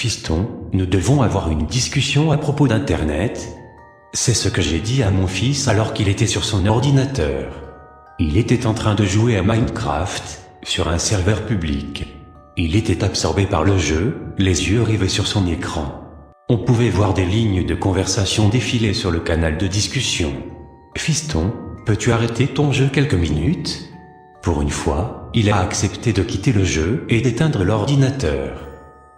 Fiston, nous devons avoir une discussion à propos d'Internet. C'est ce que j'ai dit à mon fils alors qu'il était sur son ordinateur. Il était en train de jouer à Minecraft, sur un serveur public. Il était absorbé par le jeu, les yeux rivés sur son écran. On pouvait voir des lignes de conversation défiler sur le canal de discussion. Fiston, peux-tu arrêter ton jeu quelques minutes? Pour une fois, il a accepté de quitter le jeu et d'éteindre l'ordinateur.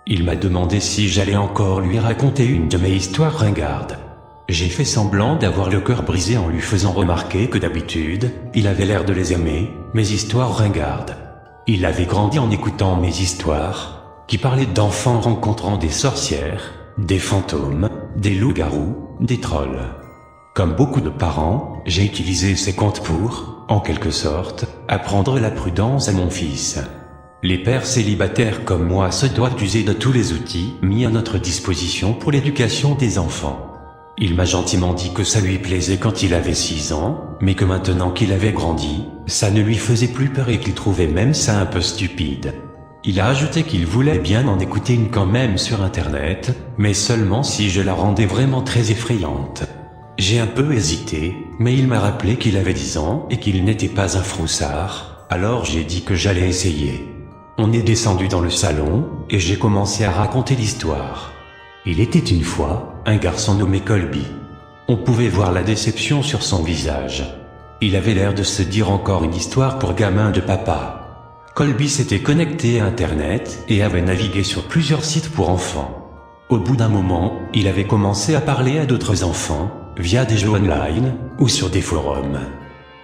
Il m'a demandé si j'allais encore lui raconter une de mes histoires ringardes. J'ai fait semblant d'avoir le cœur brisé en lui faisant remarquer que d'habitude, il avait l'air de les aimer, mes histoires ringardes. Il avait grandi en écoutant mes histoires, qui parlaient d'enfants rencontrant des sorcières, des fantômes, des loups-garous, des trolls. Comme beaucoup de parents, j'ai utilisé ces contes pour, en quelque sorte, apprendre la prudence à mon fils. Les pères célibataires comme moi se doivent d'user de tous les outils mis à notre disposition pour l'éducation des enfants. Il m'a gentiment dit que ça lui plaisait quand il avait 6 ans, mais que maintenant qu'il avait grandi, ça ne lui faisait plus peur et qu'il trouvait même ça un peu stupide. Il a ajouté qu'il voulait bien en écouter une quand même sur Internet, mais seulement si je la rendais vraiment très effrayante. J'ai un peu hésité, mais il m'a rappelé qu'il avait 10 ans et qu'il n'était pas un froussard, alors j'ai dit que j'allais essayer. On est descendu dans le salon, et j'ai commencé à raconter l'histoire. Il était une fois, un garçon nommé Colby. On pouvait voir la déception sur son visage. Il avait l'air de se dire encore une histoire pour gamin de papa. Colby s'était connecté à Internet et avait navigué sur plusieurs sites pour enfants. Au bout d'un moment, il avait commencé à parler à d'autres enfants, via des jeux online, ou sur des forums.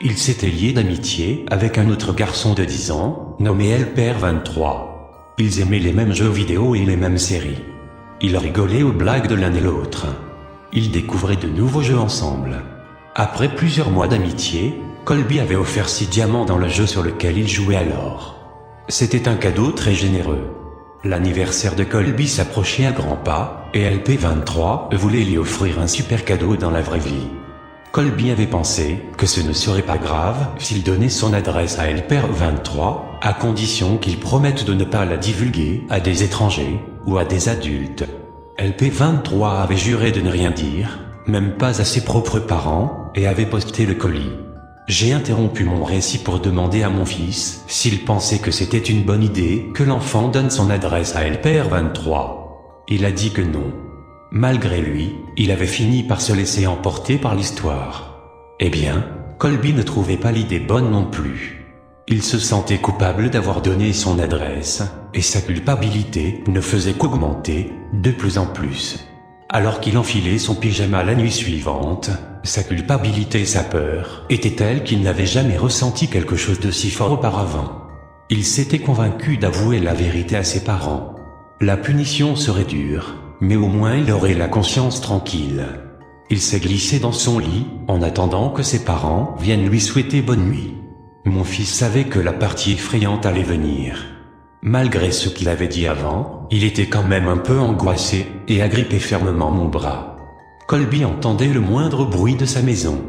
Il s'était lié d'amitié avec un autre garçon de 10 ans, nommé LPR23. Ils aimaient les mêmes jeux vidéo et les mêmes séries. Ils rigolaient aux blagues de l'un et l'autre. Ils découvraient de nouveaux jeux ensemble. Après plusieurs mois d'amitié, Colby avait offert 6 diamants dans le jeu sur lequel il jouait alors. C'était un cadeau très généreux. L'anniversaire de Colby s'approchait à grands pas, et LP23 voulait lui offrir un super cadeau dans la vraie vie. Colby avait pensé que ce ne serait pas grave s'il donnait son adresse à LPR23, à condition qu'il promette de ne pas la divulguer à des étrangers ou à des adultes. LP23 avait juré de ne rien dire, même pas à ses propres parents, et avait posté le colis. J'ai interrompu mon récit pour demander à mon fils s'il pensait que c'était une bonne idée que l'enfant donne son adresse à LPR23. Il a dit que non. Malgré lui, il avait fini par se laisser emporter par l'histoire. Eh bien, Colby ne trouvait pas l'idée bonne non plus. Il se sentait coupable d'avoir donné son adresse, et sa culpabilité ne faisait qu'augmenter, de plus en plus. Alors qu'il enfilait son pyjama la nuit suivante, sa culpabilité et sa peur étaient telles qu'il n'avait jamais ressenti quelque chose de si fort auparavant. Il s'était convaincu d'avouer la vérité à ses parents. La punition serait dure, mais au moins il aurait la conscience tranquille. Il s'est glissé dans son lit, en attendant que ses parents viennent lui souhaiter bonne nuit. Mon fils savait que la partie effrayante allait venir. Malgré ce qu'il avait dit avant, il était quand même un peu angoissé, et agrippait fermement mon bras. Colby entendait le moindre bruit de sa maison.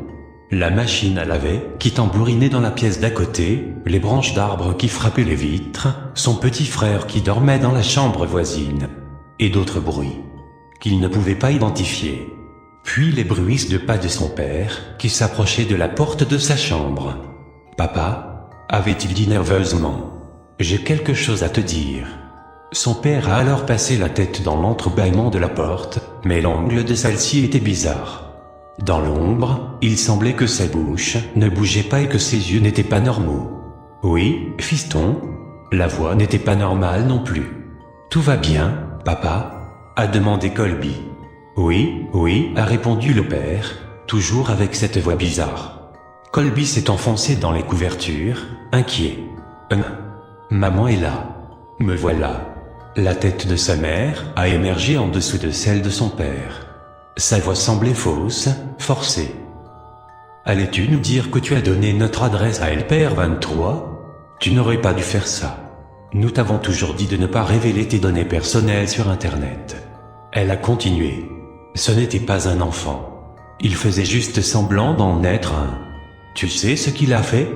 La machine à laver, qui tambourinait dans la pièce d'à côté, les branches d'arbres qui frappaient les vitres, son petit frère qui dormait dans la chambre voisine. Et d'autres bruits qu'il ne pouvait pas identifier. Puis les bruits de pas de son père, qui s'approchait de la porte de sa chambre. « Papa » avait-il dit nerveusement. « J'ai quelque chose à te dire. » Son père a alors passé la tête dans l'entrebâillement de la porte, mais l'angle de celle-ci était bizarre. Dans l'ombre, il semblait que sa bouche ne bougeait pas et que ses yeux n'étaient pas normaux. « Oui, fiston ?» La voix n'était pas normale non plus. « Tout va bien, papa ?» a demandé Colby. « Oui, oui » a répondu le père, toujours avec cette voix bizarre. Colby s'est enfoncé dans les couvertures, inquiet. « Maman est là. Me voilà. » La tête de sa mère a émergé en dessous de celle de son père. Sa voix semblait fausse, forcée. « Allais-tu nous dire que tu as donné notre adresse à LPR23 ? Tu n'aurais pas dû faire ça. Nous t'avons toujours dit de ne pas révéler tes données personnelles sur Internet. » Elle a continué. Ce n'était pas un enfant. Il faisait juste semblant d'en être un. Tu sais ce qu'il a fait ?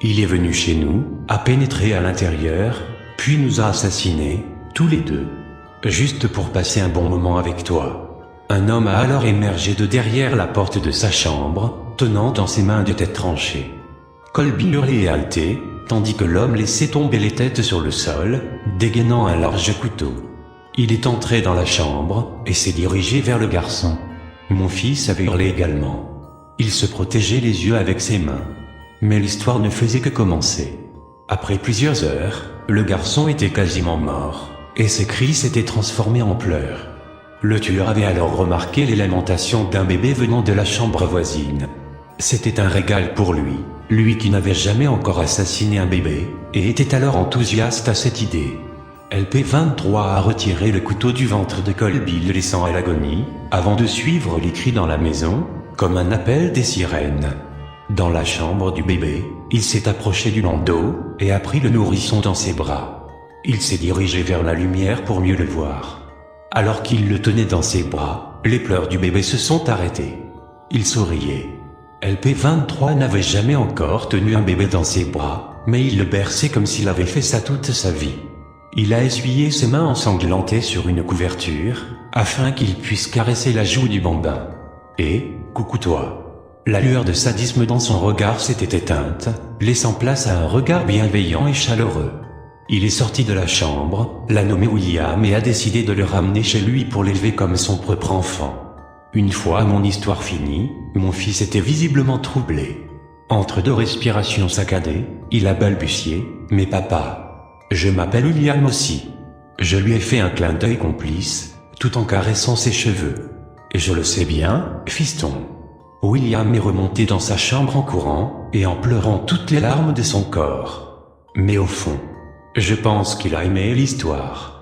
Il est venu chez nous, a pénétré à l'intérieur, puis nous a assassinés, tous les deux. juste pour passer un bon moment avec toi. Un homme a alors émergé de derrière la porte de sa chambre, tenant dans ses mains deux têtes tranchées. Colby hurlait et haletait, tandis que l'homme laissait tomber les têtes sur le sol, dégainant un large couteau. Il est entré dans la chambre, et s'est dirigé vers le garçon. Mon fils avait hurlé également. Il se protégeait les yeux avec ses mains. Mais l'histoire ne faisait que commencer. Après plusieurs heures, le garçon était quasiment mort, et ses cris s'étaient transformés en pleurs. Le tueur avait alors remarqué les lamentations d'un bébé venant de la chambre voisine. C'était un régal pour lui, lui qui n'avait jamais encore assassiné un bébé, et était alors enthousiaste à cette idée. LP23 a retiré le couteau du ventre de Colby, le laissant à l'agonie, avant de suivre les cris dans la maison, comme un appel des sirènes. Dans la chambre du bébé, il s'est approché du landau, et a pris le nourrisson dans ses bras. Il s'est dirigé vers la lumière pour mieux le voir. Alors qu'il le tenait dans ses bras, les pleurs du bébé se sont arrêtés. Il souriait. LP23 n'avait jamais encore tenu un bébé dans ses bras, mais il le berçait comme s'il avait fait ça toute sa vie. Il a essuyé ses mains ensanglantées sur une couverture, afin qu'il puisse caresser la joue du bambin. Et, coucou toi. La lueur de sadisme dans son regard s'était éteinte, laissant place à un regard bienveillant et chaleureux. Il est sorti de la chambre, l'a nommé William et a décidé de le ramener chez lui pour l'élever comme son propre enfant. Une fois mon histoire finie, mon fils était visiblement troublé. Entre deux respirations saccadées, il a balbutié, « Mais papa, je m'appelle William aussi. » Je lui ai fait un clin d'œil complice, tout en caressant ses cheveux. « Et je le sais bien, fiston. » William est remonté dans sa chambre en courant, et en pleurant toutes les larmes de son corps. Mais au fond, je pense qu'il a aimé l'histoire.